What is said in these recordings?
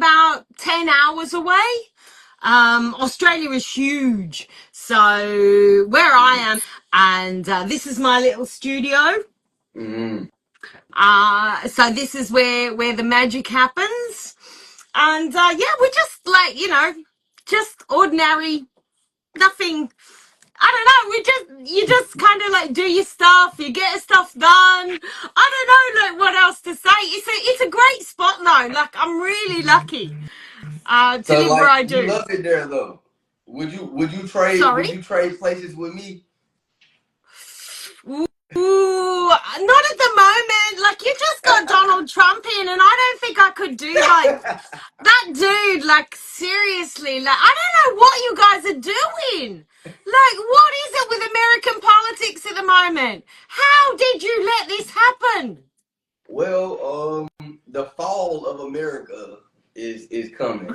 about 10 hours away. Australia is huge. So where I am, and this is my little studio. So this is where the magic happens. And yeah, we're just like, just ordinary, nothing. I don't know. You just kind of like do your stuff. You get stuff done. I don't know, like what else to say. It's a great spot though. Like I'm really lucky to So live where like I you do. love it there though. Would Sorry. you trade places with me? Ooh, not at the moment. Like you just got Donald Trump in, and I don't think I could do like that dude. Like seriously, like I don't know what you guys are doing. Like what is it with American politics at the moment? How did you let this happen? Well, the fall of America is coming.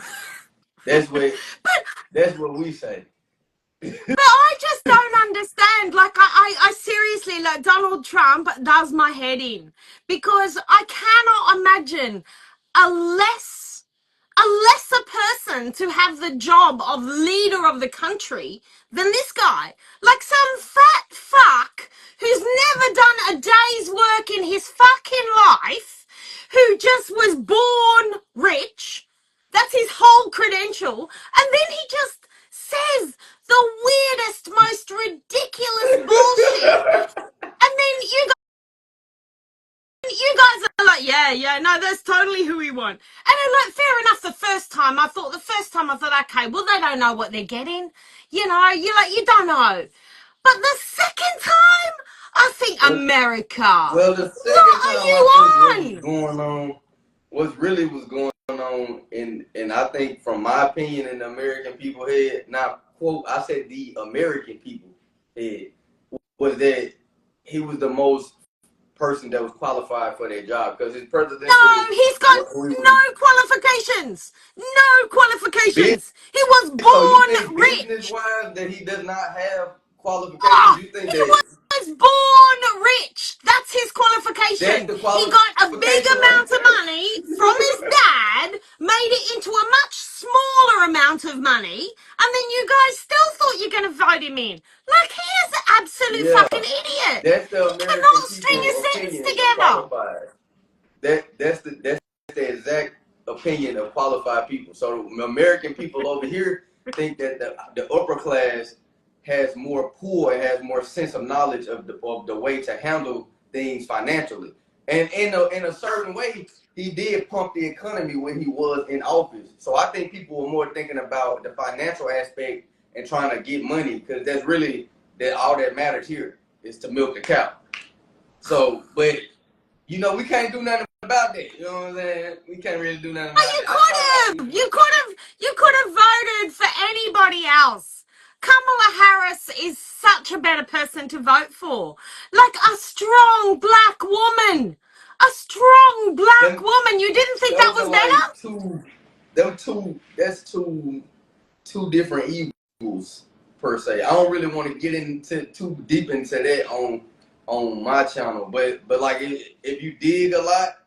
That's what But that's what we say. I just don't understand. Like, I seriously, like, Donald Trump does my head in because I cannot imagine a less, a lesser person to have the job of leader of the country than this guy. Like some fat fuck who's never done a day's work in his fucking life, who just was born rich. That's his whole credential. And then he just says the weirdest, most ridiculous bullshit. And then you guys are like, yeah, no, that's totally who we want. And I'm like, fair enough. The first time I thought, okay, well, they don't know what they're getting. You don't know. But the second time, I think America, Well, the what second are time I you think what was on? going on, what really was going on, and I think from my opinion in the American people head, now quote, I said the American people head, was that he was the most person that was qualified for that job because his No, presidential, he's got what he no was qualifications. No business. qualifications. He was So you think born business rich. wise that he does not have qualifications? Oh, You think he that was born rich. That's his that's qualification. the He got a big qualification right amount of money from his dad, made it into a much smaller amount of money, and then you guys still thought you're going to vote him in. Like, he is an absolute there? fucking idiot. That's the He American cannot string a people sentence opinion of together. qualified. That's the exact opinion of qualified people. So the American people over here think that the upper class has more pull and has more sense of knowledge of the way to handle things financially. And in a certain way, he did pump the economy when he was in office. So I think people were more thinking about the financial aspect and trying to get money because that's really that all that matters here is to milk the cow. So, but we can't do nothing about that. You know what I'm saying? We can't really do nothing But about you that. I could try not have. to. You could have voted for anybody else. Kamala Harris is such a better person to vote for. Like a strong black woman. A strong black Them, woman. You didn't think that those was are like better? that's two different evils per se. I don't really want to get into too deep into that on my channel, but like if you dig a lot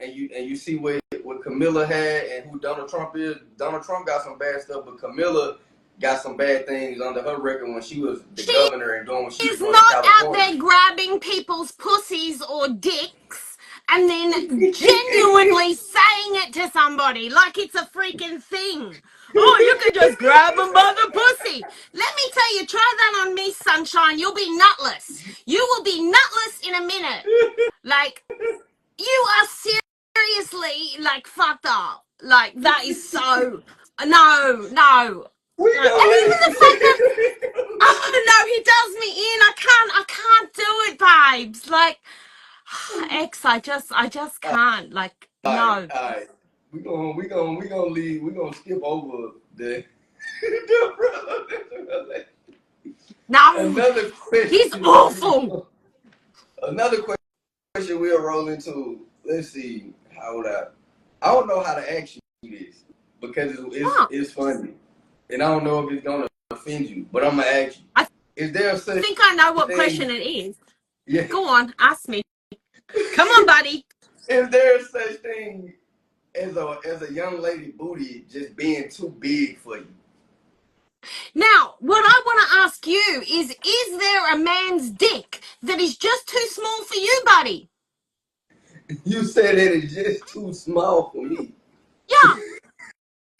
and you see what Camilla had and who Donald Trump is, Donald Trump got some bad stuff, but Camilla got some bad things under her record when she was the She governor and doing what she was is doing in not out California. there grabbing people's pussies or dicks and then genuinely saying it to somebody like it's a freaking thing. Oh, you can just grab them by the pussy. Let me tell you, try that on me, sunshine. You'll be nutless. You will be nutless in a minute. Like, you are seriously, like, fucked up. Like, that is so... No, no. We No. And gonna even the fact that leave. oh no, he does me in. I can't do it, babes. Like X, I just can't. Like, no. All right. We gonna leave. We gonna skip over the No. another He's question. awful. Another question we'll roll into. Let's see. How would I don't know how to ask you this because Oh, it's funny, and I don't know if it's gonna offend you, but I'm gonna ask you: I Is there such think I know what question thing? it is. Yeah. Go on, ask me. Come on, buddy. Is there such thing as a young lady booty just being too big for you? Now, what I want to ask you is there a man's dick that is just too small for you, buddy? You said that it's just too small for me. Yeah,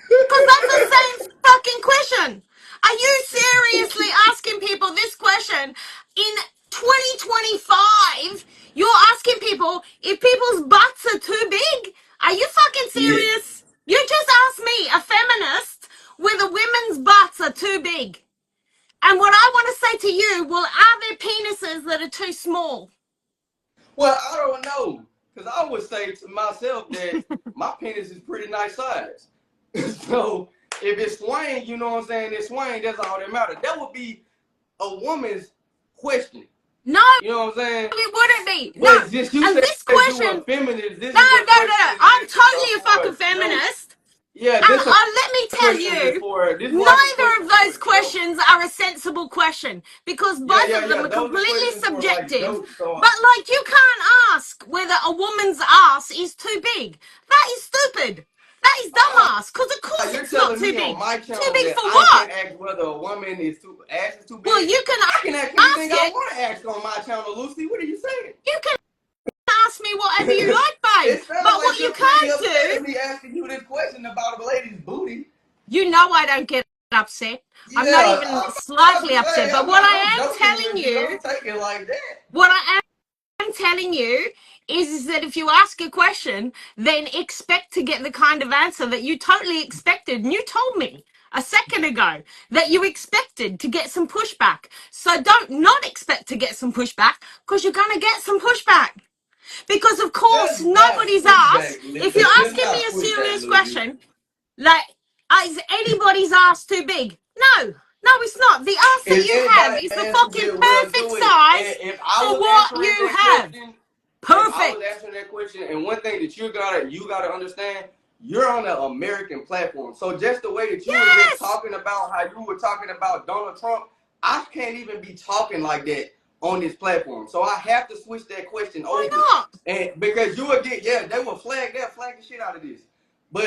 because that's the same fucking question. Are you seriously asking people this question in 2025? You're asking people if people's butts are too big? Are you fucking Yeah. serious? You just asked me, a feminist, whether women's butts are too big. And what I want to say to you, well, are there penises that are too small? Well, I don't know. Because I would say to myself that my penis is pretty nice size. So if it's swaying, you know what I'm saying? It's swaying, that's all that matters. That would be a woman's question. No, You know what I'm saying? it wouldn't be. But No. just you And said this you question, a feminist. This no, is a no, no. question I'm just totally a for fucking feminist. yeah, And this a let me tell question just you, for this is like a neither question of for those a joke. questions are a sensible question because both of them are Those are completely questions for like subjective. jokes. So But like, you can't ask whether a woman's ass is too big. That is stupid. That is dumbass. Because of course you're it's not telling too me on big. my Too channel big that for I what? can't ask whether a woman is too ass is too Well, big? you can I can ask ask anything I it. want to ask on my channel, Lucy. What are you saying? You can ask me whatever you like, babe. It sounds But like what you you're pretty can't upset do, at me asking you this question about a lady's booty. you know I don't get upset. I'm not Yeah, even slightly upset. But what I'm I am joking telling with you. you, Don't take it like that. what I am telling you is that if you ask a question, then expect to get the kind of answer that you totally expected. And you told me a second ago that you expected to get some pushback. So don't not expect to get some pushback because you're going to get some pushback. Because of course That's not nobody's asked. pushback. If you're That's asking me not a pushback, serious Lucy. question, like, is anybody's ass too big? No, no, it's not. The ass that If you have anybody is the ass too fucking big, we'll perfect do it. size And if I for was what answering you that have. question, if I was Perfect. answering that question, and one thing that you gotta understand, you're on an American platform. So just the way that you were just Yes. talking about how you were talking about Donald Trump, I can't even be talking like that on this platform. So I have to switch that question Why over. not? And because you would get, they will flag the shit out of this. But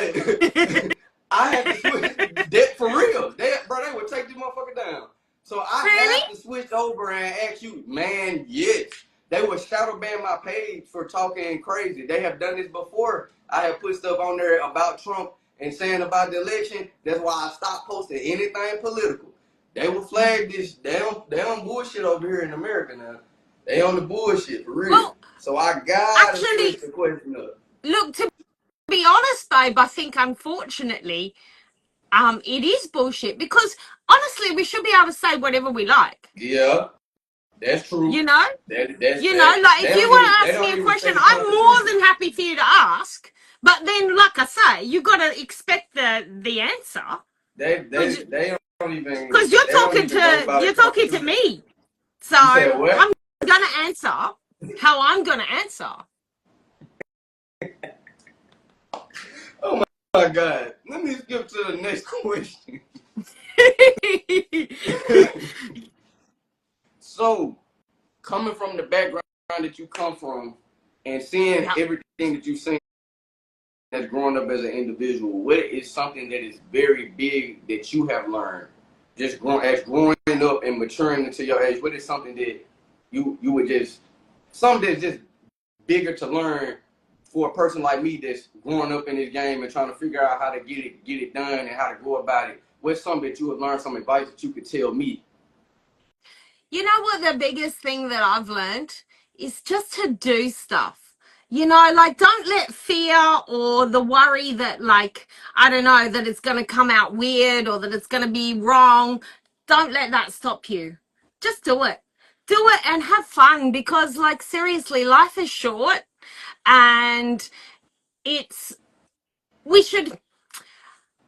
I had to switch that for real. They would take this motherfucker down. So I Really? have to switch over and ask you, man, yes. They would shadow ban my page for talking crazy. They have done this before. I have put stuff on there about Trump and saying about the election. That's why I stopped posting anything political. They will flag this. They don't bullshit over here in America now. They on the bullshit for real. Well, So I gotta actually, switch the question up. look, to be honest, babe, I think unfortunately, it is bullshit because honestly, we should be able to say whatever we like. Yeah, that's true. You know? That's You know, that. like if you want to They ask me don't a even question, say the I'm more Constitution. than happy for you to ask. But then, like I say, you got to expect the answer They because don't even you're they don't talking even go by the you're talking to Constitution. me. So You said what? I'm gonna answer how I'm gonna answer. Oh my God! Let me skip to the next question. So, coming from the background that you come from, and seeing Yep. everything that you've seen as growing up as an individual, what is something that is very big that you have learned, just growing up and maturing into your age? What is something that you would just something that's just bigger to learn for a person like me that's growing up in this game and trying to figure out how to get it done and how to go about it? What's something that you would learn, some advice that you could tell me? You know what the biggest thing that I've learned is just to do stuff. You know, like don't let fear or the worry that like, I don't know, that it's going to come out weird or that it's going to be wrong. Don't let that stop you. Just do it. Do it and have fun because like seriously, life is short and it's, we should,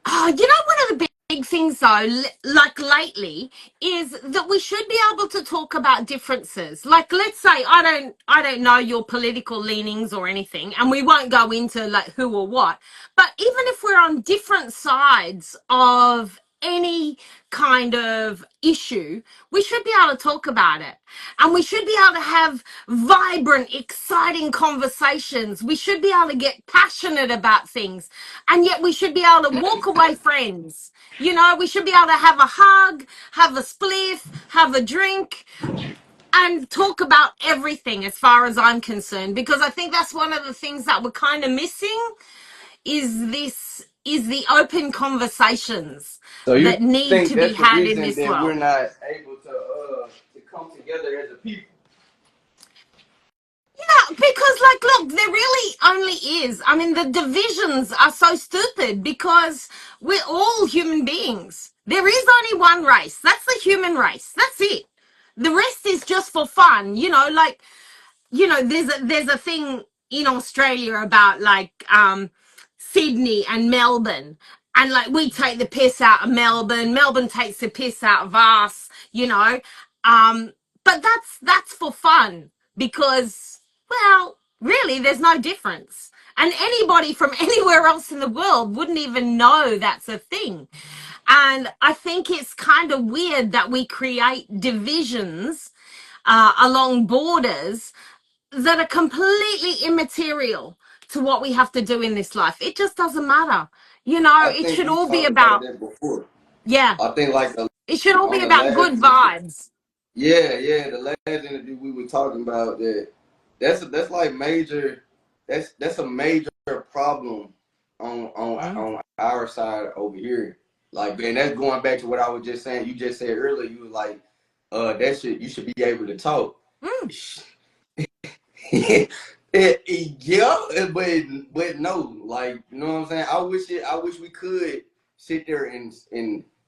oh, you know, one of the big things though, like lately, is that we should be able to talk about differences. Like, let's say I don't know your political leanings or anything, and we won't go into like who or what. But even if we're on different sides of any kind of issue, we should be able to talk about it. And we should be able to have vibrant, exciting conversations. We should be able to get passionate about things. And yet we should be able to walk away friends. You know, we should be able to have a hug, have a spliff, have a drink, and talk about everything as far as I'm concerned, because I think that's one of the things that we're kind of missing is the open conversations So you that need think to be that's the had in reason this that we're world. not able to come together as a people? Yeah, because like, look, there really only is. I mean, the divisions are so stupid because we're all human beings. There is only one race. That's the human race. That's it. The rest is just for fun, you know, like, you know, there's a thing in Australia about like Sydney and Melbourne, and like we take the piss out of Melbourne, Melbourne takes the piss out of us, you know. But that's for fun because, well, really there's no difference. And anybody from anywhere else in the world wouldn't even know that's a thing. And I think it's kind of weird that we create divisions along borders that are completely immaterial to what we have to do in this life. It just doesn't matter. You know, I it think should we all be talked about about, that before. yeah, I think like it should all be on the about last good vibes. yeah, the last interview we were talking about that. That's like major. That's a major problem on our side over here. Like, and that's going back to what I was just saying. You just said earlier. You were like, that shit. You should be able to talk. Mm. Yeah, but no, like, you know what I'm saying. I wish we could sit there and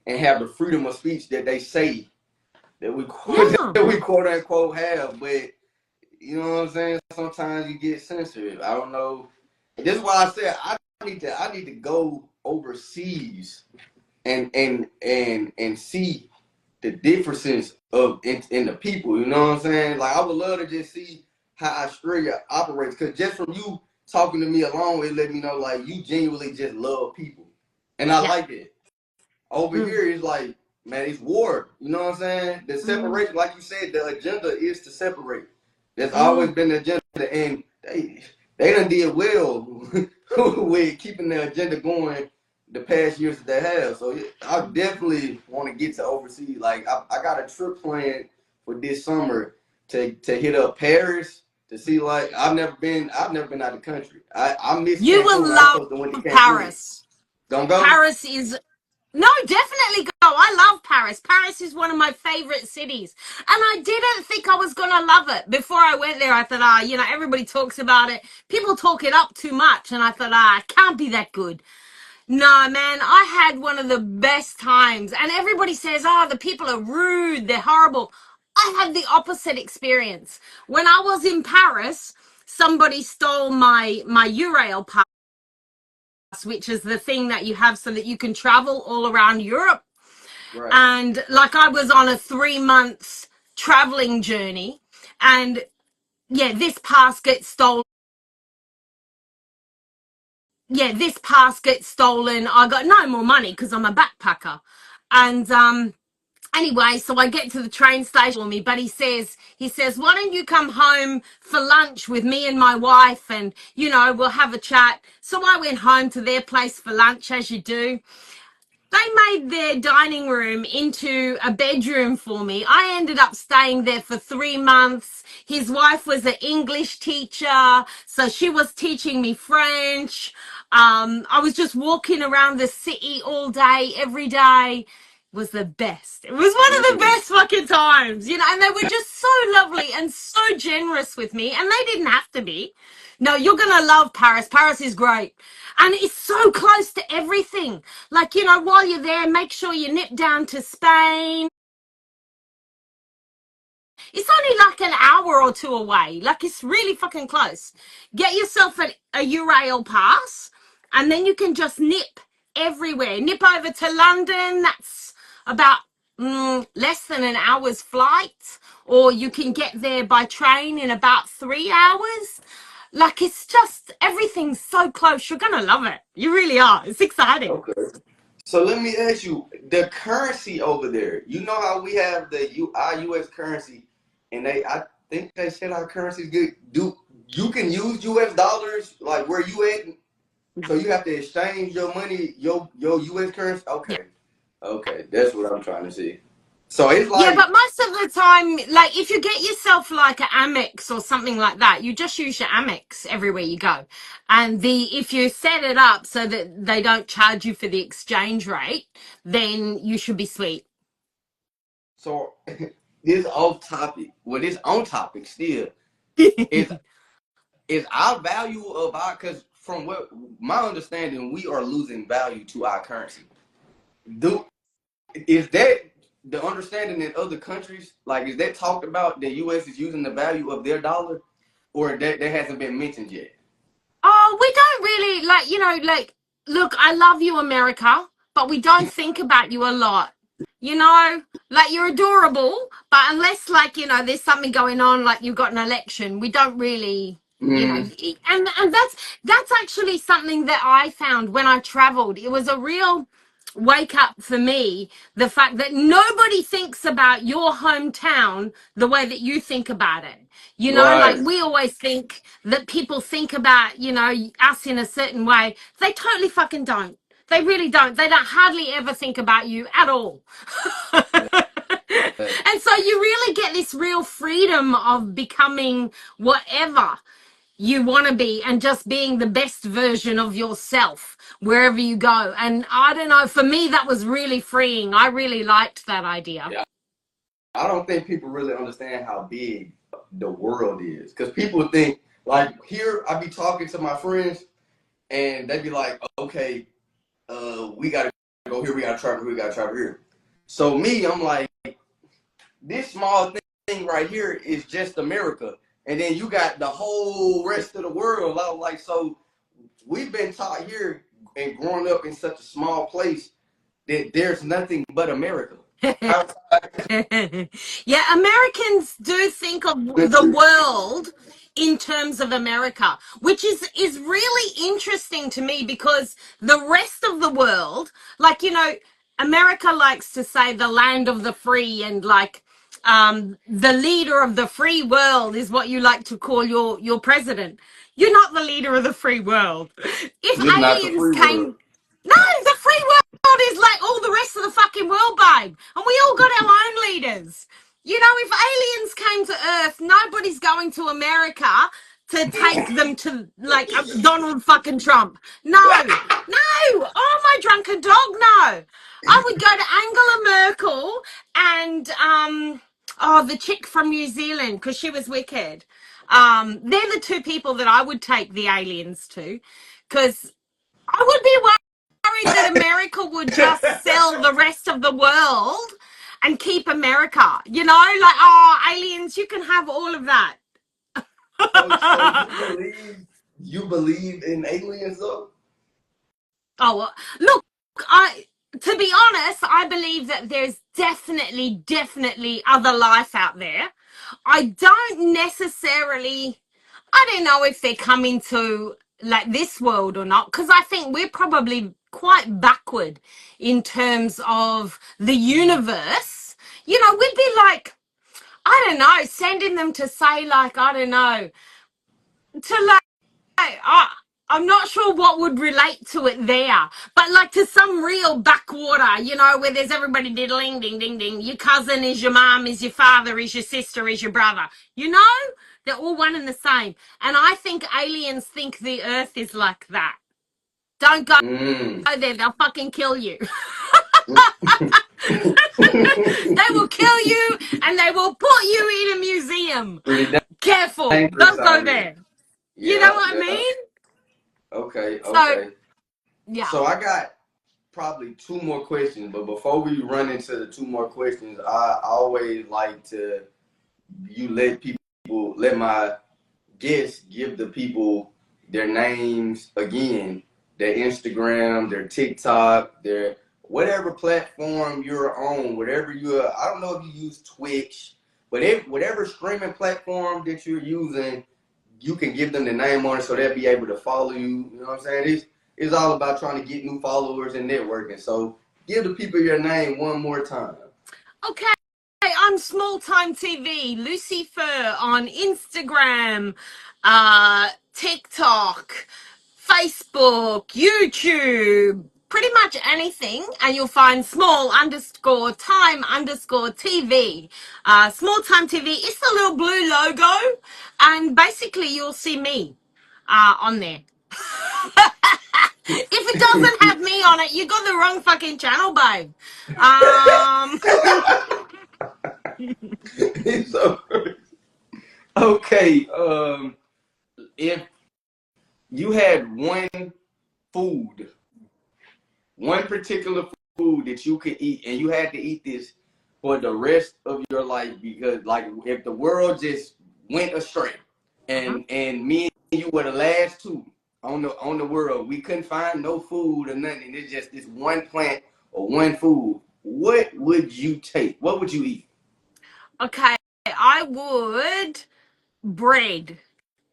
have the freedom of speech that they say that we Yeah. that we quote unquote have, but you know what I'm saying. Sometimes you get censored. I don't know. This is why I said I need to go overseas and see the differences of in the people. You know what I'm saying? Like, I would love to just see how Australia operates, because just from you talking to me alone, it let me know like you genuinely just love people, and I Yeah. like it. Over here, it's like, man, it's war. You know what I'm saying? The separation, like you said, the agenda is to separate. That's always been the agenda, and they done did well with keeping the agenda going the past years that they have. So I definitely want to get to overseas. Like, I got a trip planned for this summer to hit up Paris to see. Like, I've never been out of the country. I miss You will Cancun. I was love supposed to went to Cancun. Paris. Don't go. Paris is, no, definitely go. I love Paris. Paris is one of my favorite cities. And I didn't think I was going to love it. Before I went there, I thought, you know, everybody talks about it. People talk it up too much. And I thought, it can't be that good. No, man, I had one of the best times. And everybody says, the people are rude, they're horrible. I had the opposite experience. When I was in Paris, somebody stole my Eurail pass, which is the thing that you have so that you can travel all around Europe. Right. And like, I was on a 3 months traveling journey, and yeah, this pass gets stolen. I got no more money because I'm a backpacker. And anyway, so I get to the train station for me, but he says, why don't you come home for lunch with me and my wife, and, you know, we'll have a chat. So I went home to their place for lunch, as you do. They made their dining room into a bedroom for me. I ended up staying there for 3 months. His wife was an English teacher, so she was teaching me French. I was just walking around the city all day, every day. It was the best. It was one of the best fucking times, you know, and they were just so lovely and so generous with me, and they didn't have to be. No, you're going to love Paris. Paris is great. And it's so close to everything. Like, you know, while you're there, make sure you nip down to Spain. It's only like an hour or two away. Like, it's really fucking close. Get yourself a Eurail pass, and then you can just nip everywhere. Nip over to London. That's about less than an hour's flight. Or you can get there by train in about 3 hours. Like, it's just, everything's so close. You're going to love it. You really are. It's exciting. Okay. So let me ask you, the currency over there. You know how we have our U.S. currency, and I think they said our currency is good. Do you can use U.S. dollars like where you at? No. So you have to exchange your money, your U.S. currency. Yeah. Okay, that's what I'm trying to see. So it's Yeah, like but most of the time, like if you get yourself like an Amex or something like that, you just use your Amex everywhere you go. And if you set it up so that they don't charge you for the exchange rate, then you should be sweet. so. This off topic. Well, this on topic still is is our value of our because from what my understanding, we are losing value to our currency. Do is that the understanding in other countries? Like, is that talked about? The U.S. is using the value of their dollar, or that hasn't been mentioned yet? Oh, we don't really like, like, look, I love you, America, but we don't think about you a lot. You know, like you're adorable, but unless like, there's something going on, like you've got an election, we don't really, Mm, and that's actually something that I found when I traveled. It was a real wake up for me, the fact that nobody thinks about your hometown the way that you think about it. Like right. we always think that people think about, us in a certain way. They totally fucking don't. They really don't. They don't hardly ever think about you at all. And so you really get this real freedom of becoming whatever you want to be and just being the best version of yourself wherever you go. And I don't know, for me, that was really freeing. I really liked that idea. Yeah. I don't think people really understand how big the world is because people think like here. I be talking to my friends and they be like, okay, we gotta go here, we gotta travel, we gotta travel here. So me, I'm like, this small thing right here is just America, and then you got the whole rest of the world. I was like, so we've been taught here and growing up in such a small place that there's nothing but America. Yeah, Americans do think of the world in terms of America, which is really interesting to me because the rest of the world, like America likes to say the land of the free, and like the leader of the free world is what you like to call your president. You're not the leader of the free world. If This is not the aliens free world. came, no, the free world is like all the rest of the fucking world, babe. And we all got our own leaders. If aliens came to Earth, nobody's going to America to take them to like Donald fucking Trump. No, no. Oh, my drunken dog, no. I would go to Angela Merkel and the chick from New Zealand because she was wicked. They're the two people that I would take the aliens to, because I would be worried that America would just sell the rest of the world and keep America. Like, oh, aliens, you can have all of that. So you believe in aliens though? Oh, well, look, to be honest, I believe that there's definitely other life out there. I don't necessarily, I don't know if they're coming to like this world or not, because I think we're probably quite backward in terms of the universe. We'd be like, I don't know, sending them to say like, I don't know, to like, I'm not sure what would relate to it there, but like to some real backwater, where there's everybody diddling, ding, ding, ding. Your cousin is your mom, is your father, is your sister, is your brother. They're all one and the same. And I think aliens think the earth is like that. Don't go Mm. there, they'll fucking kill you. They will kill you and they will put you in a museum. Pretty Careful, dangerous don't go out here. there. You know Yeah, what I yeah. mean? Okay, So, okay. yeah. So I got probably two more questions, but before we run into the two more questions, I always like to let my guests give the people their names again, their Instagram, their TikTok, their whatever platform you're on, whatever I don't know if you use Twitch, but whatever streaming platform that you're using, you can give them the name on it so they'll be able to follow you. You know what I'm saying? It's all about trying to get new followers and networking. So Give the people your name one more time. Okay, I'm Small Time TV, Lucy Fur on Instagram, TikTok, Facebook, YouTube, pretty much anything, and you'll find small_time_TV. Small Time TV, it's the little blue logo, and basically you'll see me on there. If it doesn't have me on it, you got the wrong fucking channel, babe. So, okay, if you had food, one particular food that you could eat, and you had to eat this for the rest of your life, because like if the world just went astray, and me and you were the last two on the world, we couldn't find no food or nothing. It's just this one plant or one food. What would you take? What would you eat? Okay, I would bread.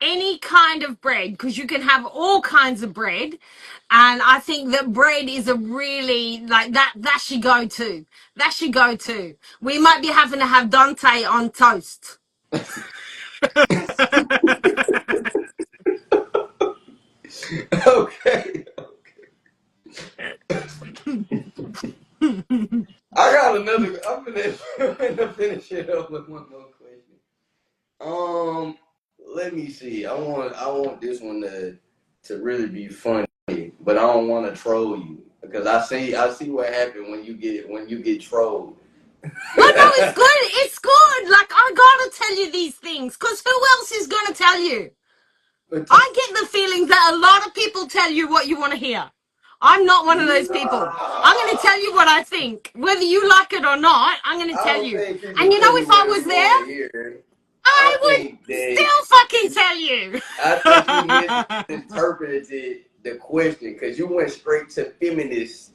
Any kind of bread, because you can have all kinds of bread. And I think that bread is a really, like, that should go too. That should go too. We might be having to have Dante on toast. Okay. I got another. I'm gonna finish it up with one more question. Let me see. I want this one to really be funny, but I don't want to troll you because I see what happened when you get trolled. No, it's good. It's good. Like, I gotta tell you these things, because who else is gonna tell you? I get the feeling that a lot of people tell you what you want to hear. I'm not one of those people. I'm going to tell you what I think. Whether you like it or not, I'm going to I tell don't you. think people And you know, tell you if I what was you want to there, hear. I I would think that still fucking tell you. I think you misinterpreted the question because you went straight to feminists,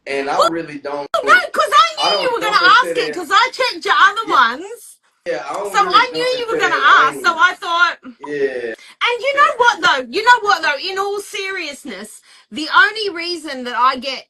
and I really don't. No, because I I knew you don't were going jump to into ask it, that. because I checked your other ones. Yeah, I don't So really I knew jump you into were going to that ask. So lane. I thought. Yeah. And you know what, though? You know what, though? In all seriousness, the only reason that I get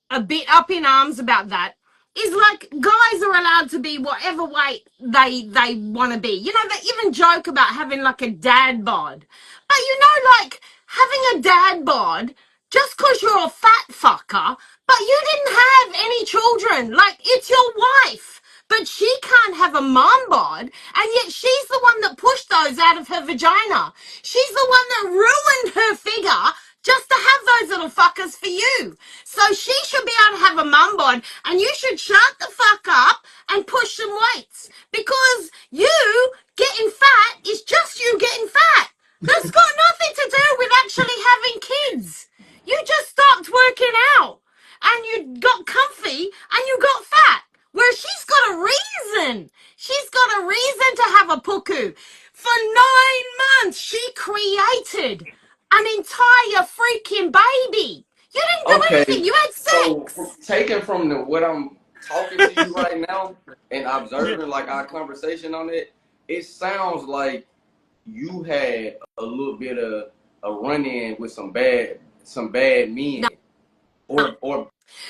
a bit up in arms about that is, like, guys are allowed to be whatever weight they want to be. You know, they even joke about having like a dad bod. But you know, like, having a dad bod just because you're a fat fucker, but you didn't have any children. Like, it's your wife. But she can't have a mom bod, and yet she's the one that pushed those out of her vagina. She's the one that ruined her figure just to have those little fuckers for you. So she should be able to have a mum bod, and you should shut the fuck up and push some weights, because you getting fat is just you getting fat. That's got nothing to do with actually having kids. You just stopped working out and you got comfy and you got fat. Where she's got a reason. She's got a reason to have a puku. For 9 months, she created an entire freaking baby. You didn't do anything. Okay. You had So sex. taken from what I'm talking to you right now and observing like our conversation on it, it sounds like you had a little bit of a run-in with some bad men, No, or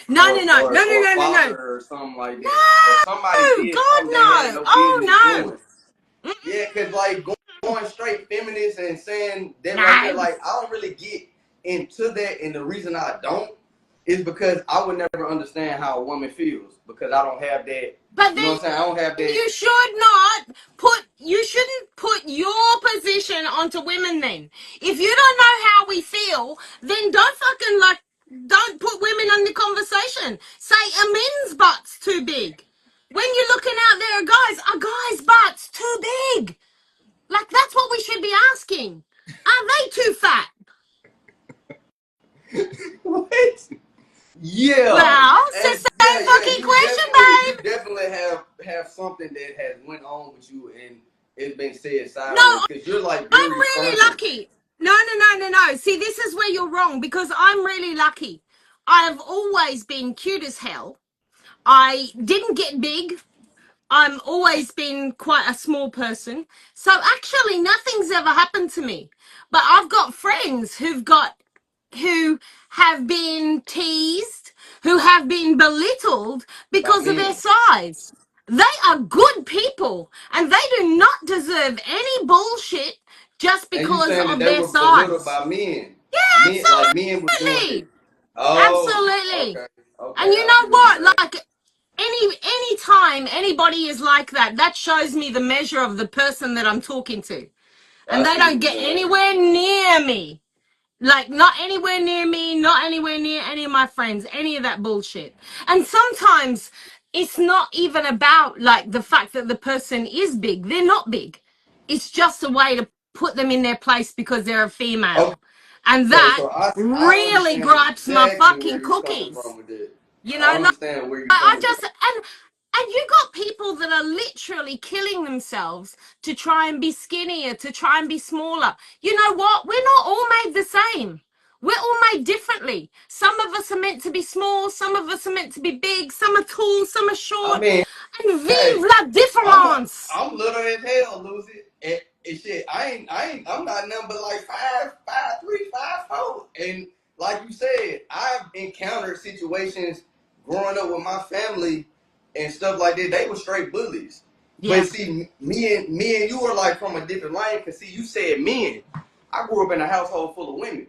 no. father or something like that, or somebody No, did God, something they had no. no business Oh, doing. no. Yeah, cause like going straight feminist and saying that right there, No. like I don't really get into that, and the reason I don't is because I would never understand how a woman feels because I don't have that. But You know then what I'm saying? I don't have that. you shouldn't put your position onto women then. If you don't know how we feel, then don't put women on the conversation. Say a men's butt's too big. When you're looking out there, guys, a guy's butt's too big. Like, that's what we should be asking. Are they too fat? What? Yeah. Well, it's the same fucking question, babe. You definitely have something that has went on with you and it's been said sideways No, because you're like I'm very really responsive. lucky. No. See, this is where you're wrong, because I'm really lucky. I've always been cute as hell. I didn't get big. I'm always been quite a small person. So actually nothing's ever happened to me. But I've got friends who have been teased, who have have been belittled by because of their men. size. They are good people and they do not deserve any bullshit just And you because saying that of they their were belittled size. by men? Yeah, Men, like men was doing it. absolutely. Oh, Absolutely. okay, And okay, you I see know what you're what? saying. Like any time anybody is like that, that shows me the measure of the person that I'm talking to. I And they see what don't you're get saying. anywhere near me. Like, not anywhere near me, not anywhere near any of my friends, any of that bullshit. And sometimes it's not even about like the fact that the person is big. They're not big. It's just a way to put them in their place because they're a female. And So, that so I really understand gripes my exactly where fucking you're coming cookies. from with it. You I know, like, understand where you're I coming from. just and you got people that are literally killing themselves to try and be skinnier, to try and be smaller. You know what? We're not all made the same. We're all made differently. Some of us are meant to be small, some of us are meant to be big, some are tall, some are I short. mean, And vive hey, la difference. I'm little as hell, Lucy. And shit, I'm not nothing but like 5'3", 5'4". And like you said, I've encountered situations growing up with my family and stuff like that. They were straight bullies. But Yeah. see, me and you are like from a different lane. Cause see, you said men. I grew up in a household full of women.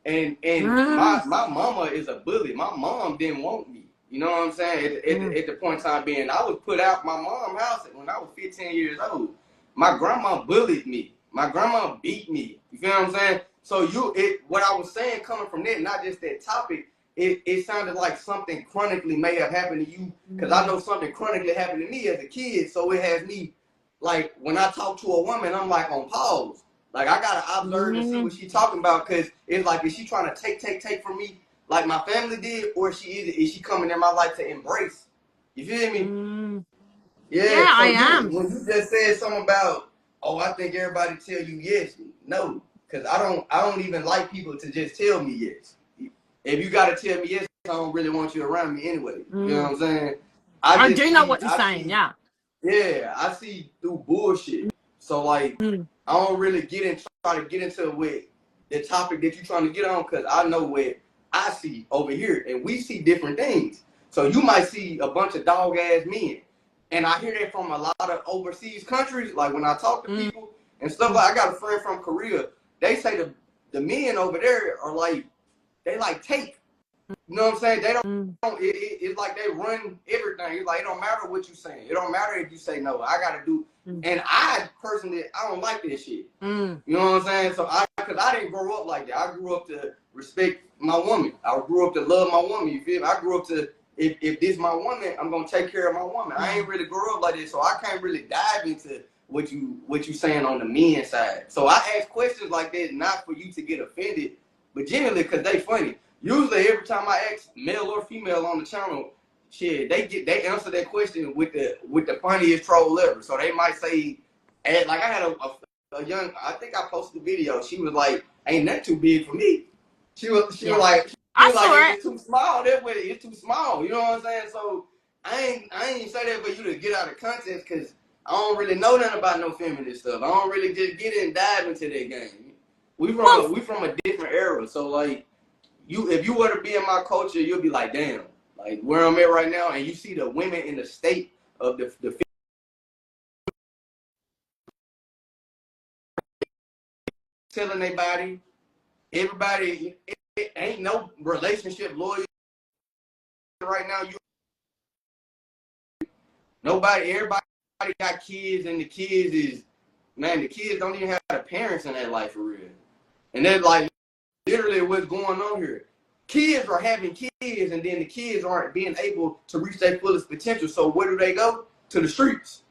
And my Mm, mama is a bully. My mom didn't want me. You know what I'm saying? mm, At the point in time being, I was put out my mom's house when I was 15 years old. My grandma bullied me. My grandma beat me. You feel what I'm saying? So what I was saying coming from that, not just that topic, it sounded like something chronically may have happened to you, because I know something chronically happened to me as a kid. So it has me, like, when I talk to a woman, I'm like on pause. Like, I gotta observe and see what mm, she talking about, because it's like, is she trying to take from me like my family did, or is she coming in my life to embrace? You feel me? mm. Yeah. Yeah, I So am. when you just said something about, oh, I think everybody tell you yes. No, because I don't even like people to just tell me yes. If you gotta tell me yes, I don't really want you around me anyway. You know what Mm. I'm saying? I do know what you're I saying. see Yeah. yeah, I see through bullshit. So like, Mm, I don't really try to get into with the topic that you're trying to get on, because I know what I see over here, and we see different things. So you might see a bunch of dog ass men, and I hear that from a lot of overseas countries. Like when I talk to mm, people and stuff, mm, like I got a friend from Korea. They say the men over there are like, they like take. You know what I'm saying? They don't. mm, It's like they run everything. It's like, it don't matter what you saying. It don't matter if you say no. I gotta do. mm, And I personally, I don't like this shit. mm, You know what I'm saying? So because I didn't grow up like that. I grew up to respect my woman. I grew up to love my woman. You feel me? I grew up to, if this my woman, I'm gonna take care of my woman. I ain't really grew up like this, so I can't really dive into what you saying on the men side. So I ask questions like that not for you to get offended, but generally because they funny. Usually every time I ask male or female on the channel, shit, they answer that question with the funniest troll ever. So they might say, and like I had a young, I think I posted a video. She was like, "Ain't that too big for me?" She was yeah. like, I saw if it. it's too small, that way it's too small. You know what I'm saying? So I ain't say that for you to get out of context, because I don't really know nothing about no feminist stuff. I don't really just get in and dive into that game. Well, We from a different era. So like, if you were to be in my culture, you'll be like, damn, like where I'm at right now, and you see the women in the state of the telling their body, everybody, it ain't no relationship loyal right now. Everybody got kids, and the kids is, man, the kids don't even have the parents in their life for real. And that's like literally what's going on here. Kids are having kids, and then the kids aren't being able to reach their fullest potential. So where do they go? To the streets.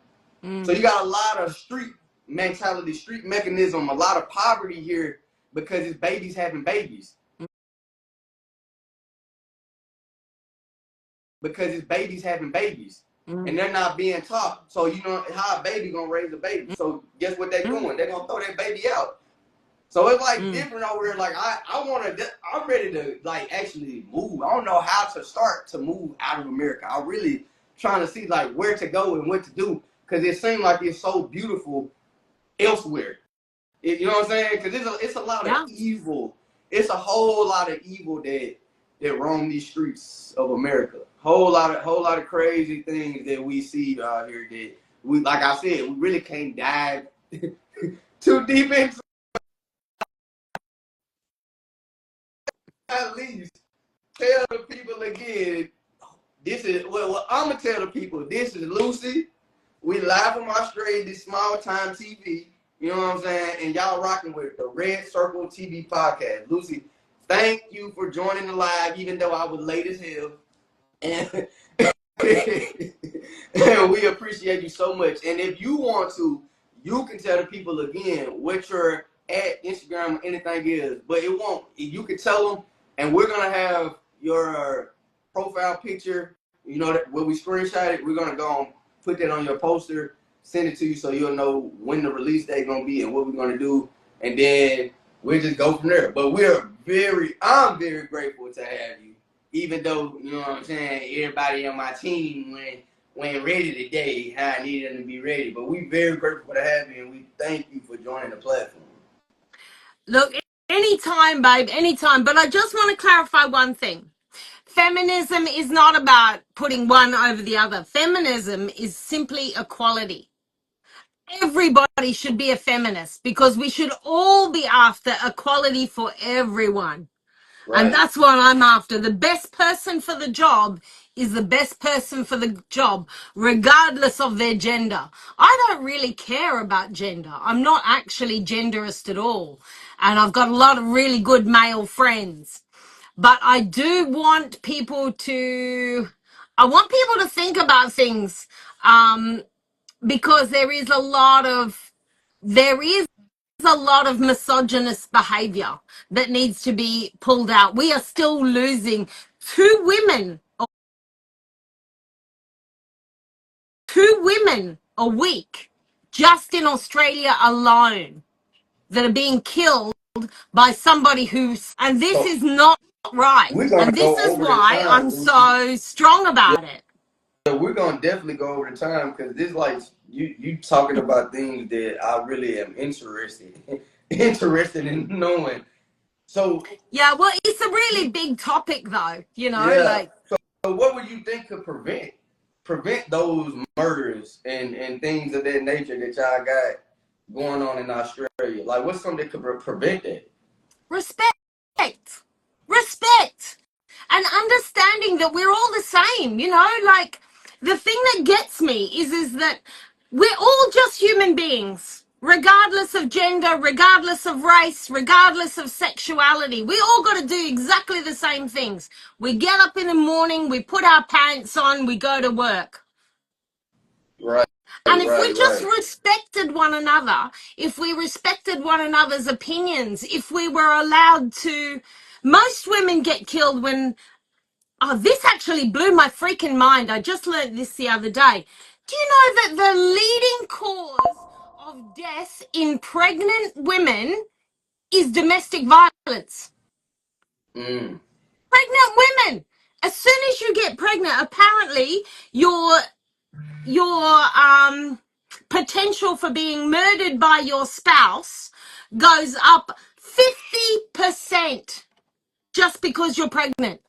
So you got a lot of street mentality, street mechanism, a lot of poverty here, because it's babies having babies. Because it's babies having babies. And they're not being taught. So you know how a baby gonna raise a baby. So guess what they're doing? They're gonna throw that baby out. So it's like different over here. Like I'm ready to like actually move. I don't know how to start to move out of America. I'm really trying to see like where to go and what to do, because it seems like it's so beautiful elsewhere. You know what I'm saying? Because it's a lot of yeah. evil. It's a whole lot of evil that that roam these streets of America. Whole lot of crazy things that we see out here that we, like I said, we really can't dive too deep into. At least tell the people again. This is well, I'm gonna tell the people. This is Lucy. We live from Australia, this small time TV. You know what I'm saying? And y'all rocking with the Red Circle TV podcast. Lucy, thank you for joining the live, even though I was late as hell. And, and we appreciate you so much. And if you want to, you can tell the people again what your at Instagram or anything is, but it won't. You can tell them, and we're gonna have your profile picture. You know that when we screenshot it, we're gonna go and put that on your poster, send it to you so you'll know when the release date gonna be and what we're gonna do, and then we'll just go from there. But I'm very grateful to have you, even though, you know what I'm saying, everybody on my team went ready today, how I needed them to be ready. But we very grateful to have you, and we thank you for joining the platform. Look, anytime, babe, anytime. But I just want to clarify one thing. Feminism is not about putting one over the other. Feminism is simply equality. Everybody should be a feminist because we should all be after equality for everyone. Right. And that's what I'm after. The best person for the job is the best person for the job, regardless of their gender. I don't really care about gender. I'm not actually genderist at all. And I've got a lot of really good male friends. But I do want people to think about things, because there is a lot of misogynist behavior that needs to be pulled out. We are still losing two women a week just in Australia alone that are being killed by somebody and this is not right. And this is why I'm so strong about it. So we're gonna definitely go over the time because this, like, you talking about things that I really am interested in knowing. So yeah, well, it's a really big topic, though. You know, yeah. Like. So what would you think could prevent those murders and things of that nature that y'all got going on in Australia? Like, what's something that could prevent that? Respect, and understanding that we're all the same. You know, like. The thing that gets me is that we're all just human beings, regardless of gender, regardless of race, regardless of sexuality. We all got to do exactly the same things. We get up in the morning, we put our pants on, we go to work. Right. And if we just respected one another, if we respected one another's opinions, if we were allowed to, most women get killed when. Oh, this actually blew my freaking mind. I just learned this the other day. Do you know that the leading cause of death in pregnant women is domestic violence? Pregnant women. As soon as you get pregnant, apparently your potential for being murdered by your spouse goes up 50% just because you're pregnant.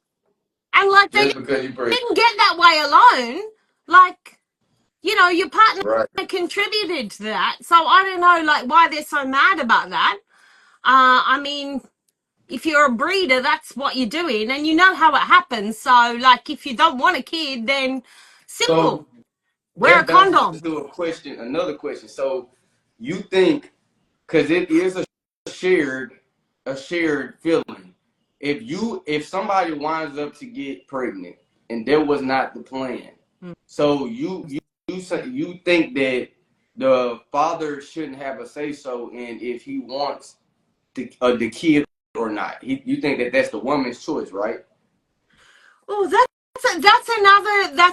And like they didn't get that way alone. Like, you know, your partner contributed to that. So I don't know, like, why they're so mad about that. I mean, if you're a breeder, that's what you're doing, and you know how it happens. So, like, if you don't want a kid, then simple, wear a condom. Do another question. So, you think, because it is a shared feeling. If somebody winds up to get pregnant and that was not the plan, so you think that the father shouldn't have a say so in if he wants the kid or not? You think that that's the woman's choice, right? Oh, that's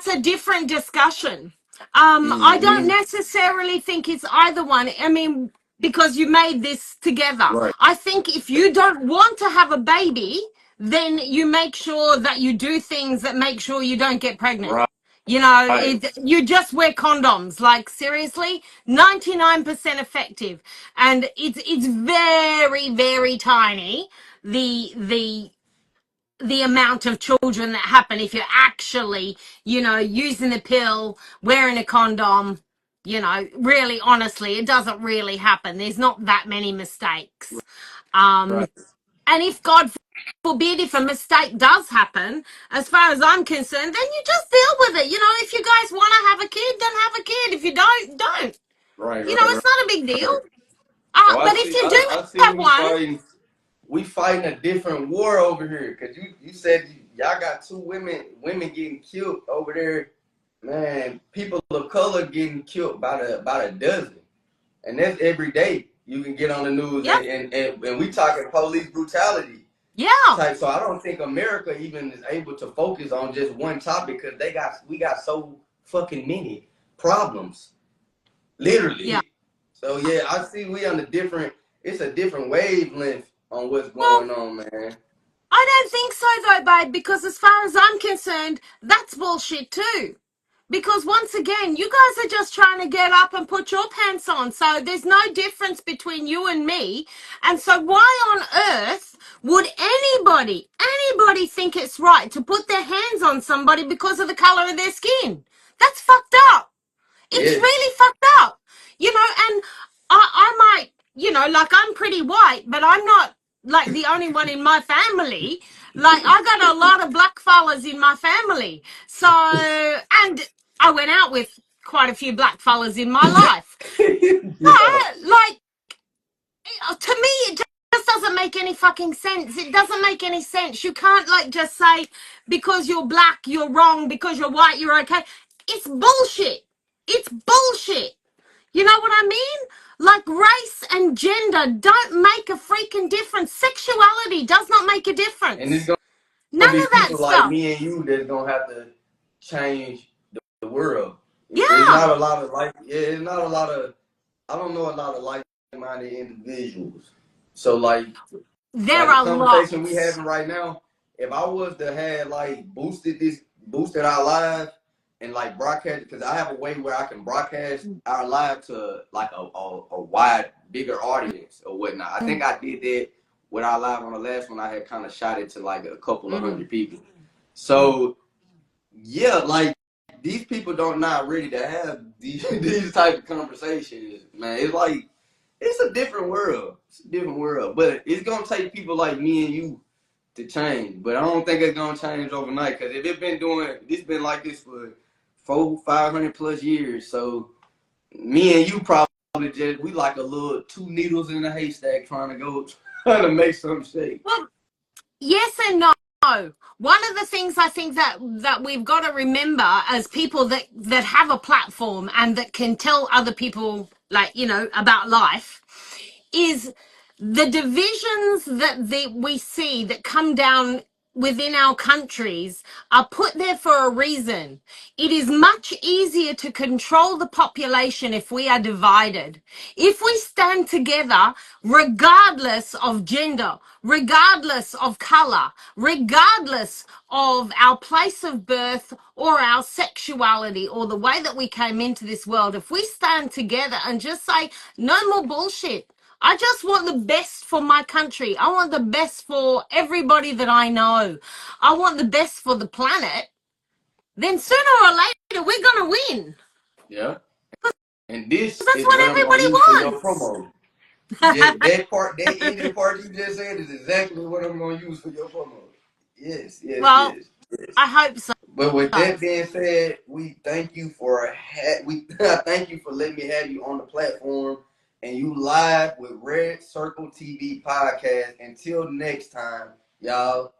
a different discussion. I don't necessarily think it's either one. I mean, because you made this together. Right. I think if you don't want to have a baby, then you make sure that you do things that make sure you don't get pregnant. Right. You know, you just wear condoms. Like, seriously, 99% effective, and it's very, very tiny. The the amount of children that happen if you're actually, using the pill, wearing a condom, really honestly, it doesn't really happen. There's not that many mistakes. Right. And if God forbid, if a mistake does happen, as far as I'm concerned, then you just deal with it. If you guys want to have a kid, then have a kid. If you don't. Right. It's not a big deal. Right. So But if you do I see have one, we fighting a different war over here. Cause you said y'all got two women getting killed over there. Man, people of color getting killed by a dozen. And that's every day. You can get on the news yep, and we talking police brutality yeah, type. So I don't think America even is able to focus on just one topic because we got so fucking many problems. Literally. yeah. So yeah, I see it's a different wavelength on what's Well, going on, man. I don't think so though, babe, because as far as I'm concerned, that's bullshit too. Because once again, you guys are just trying to get up and put your pants on. So there's no difference between you and me. And so why on earth would anybody think it's right to put their hands on somebody because of the color of their skin? That's fucked up. It's Yes. really fucked up. And I might, like I'm pretty white, but I'm not like the only one in my family. Like I got a lot of black fellas in my family. So, and I went out with quite a few black fellas in my life. Yeah. But like, to me, it just doesn't make any fucking sense. It doesn't make any sense. You can't like just say because you're black, you're wrong. Because you're white, you're okay. It's bullshit. It's bullshit. You know what I mean? Like race and gender don't make a freaking difference. Sexuality does not make a And it's difference. gonna None be of that people like stuff. me and you that's gonna have to change the world. It's Yeah, not a lot of it's not a lot of I don't know a lot of like-minded individuals. So there the are conversation we lots. having right now, if I was to have boosted our live and like broadcast, because I have a way where I can broadcast our live to like a wide, bigger audience or whatnot. I think I did that with our live on the last one. I had kind of shot it to like a couple of hundred people. So yeah, like these people don't not ready to have these type of conversations, man. It's like it's a different world. It's a different world. But it's gonna take people like me and you to change. But I don't think it's gonna change overnight. Cause if it's been like this for 500 plus years. So me and you probably we like a little two needles in a haystack trying to make something shake. Well, yes and no. One of the things I think that we've got to remember as people that have a platform and that can tell other people like, about life is the divisions that we see that come down within our countries are put there for a reason. It is much easier to control the population if we are divided. If we stand together, regardless of gender, regardless of color, regardless of our place of birth or our sexuality or the way that we came into this world, if we stand together and just say, no more bullshit. I just want the best for my country. I want the best for everybody that I know. I want the best for the planet. Then sooner or later, we're going to win. Yeah. And this That's is what what I'm gonna everybody use for your wants. promo. That ending part you just said is exactly what I'm gonna use for your promo. Yes, yes, Well, yes, yes. I hope so. But with that being said, we thank you for thank you for letting me have you on the platform and you live with Red Circle TV podcast. Until next time, y'all.